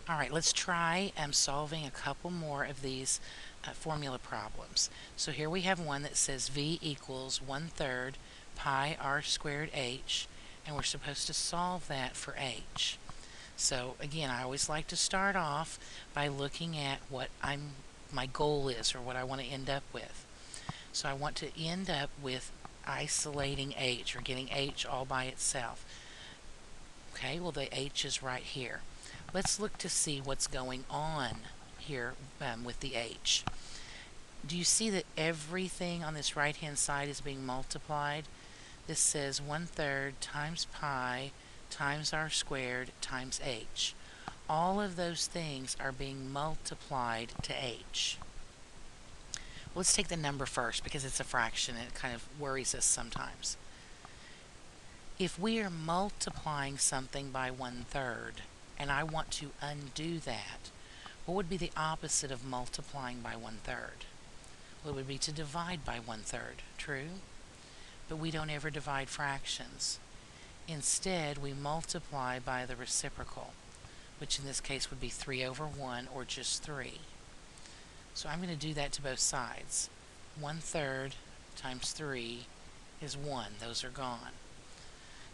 Alright, let's try solving a couple more of these formula problems. So here we have one that says v equals 1/3 pi r squared h, and we're supposed to solve that for h. So again, I always like to start off by looking at what my goal is, or what I want to end up with. So I want to end up with isolating h, or getting h all by itself. Okay, well the h is right here. Let's look to see what's going on here with the h. Do you see that everything on this right hand side is being multiplied? This says 1/3 times pi times r squared times h. All of those things are being multiplied to h. Let's take the number first because it's a fraction and it kind of worries us sometimes. If we are multiplying something by 1/3 and I want to undo that, what would be the opposite of multiplying by 1/3? Well, it would be to divide by 1/3, true? But we don't ever divide fractions. Instead, we multiply by the reciprocal, which in this case would be 3/1, or just 3. So I'm going to do that to both sides. 1/3 times 3 is 1. Those are gone.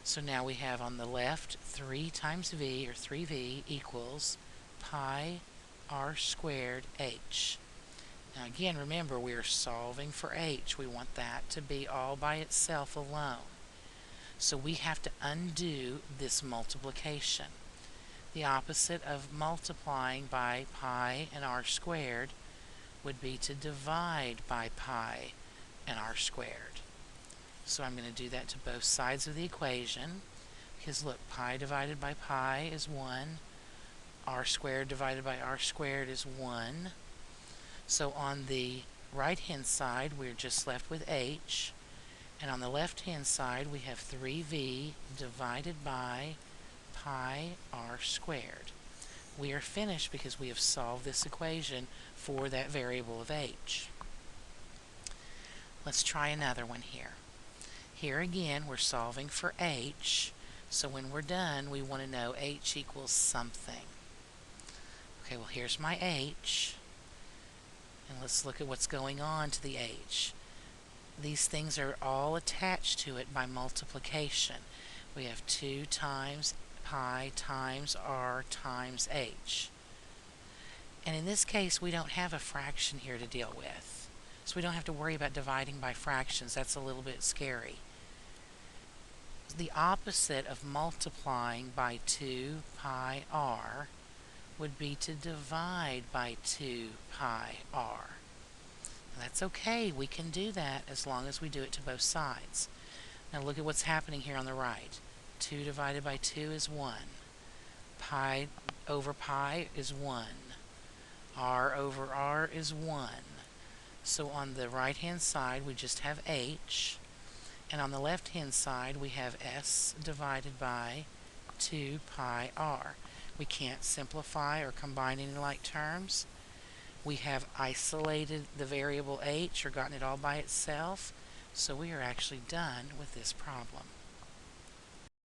So now we have on the left 3 times v, or 3v, equals pi r squared h. Now again, remember, we are solving for h. We want that to be all by itself alone. So we have to undo this multiplication. The opposite of multiplying by pi and r squared would be to divide by pi and r squared. So I'm going to do that to both sides of the equation, because look, pi divided by pi is 1, r squared divided by r squared is 1. So on the right hand side we're just left with h, and on the left hand side we have 3v divided by pi r squared. We are finished because we have solved this equation for that variable of h. Let's try another one here. Here again we're solving for h, so when we're done we want to know h equals something. Okay, well here's my h, and let's look at what's going on to the h. These things are all attached to it by multiplication. We have 2 times pi times r times h. And in this case we don't have a fraction here to deal with, so we don't have to worry about dividing by fractions. That's a little bit scary. The opposite of multiplying by 2 pi r would be to divide by 2 pi r. That's okay, we can do that as long as we do it to both sides. Now look at what's happening here on the right. 2 divided by 2 is 1. Pi over pi is 1. R over r is 1. So on the right hand side we just have h, and on the left hand side we have s divided by 2 pi r. We can't simplify or combine any like terms. We have isolated the variable h, or gotten it all by itself, so we are actually done with this problem.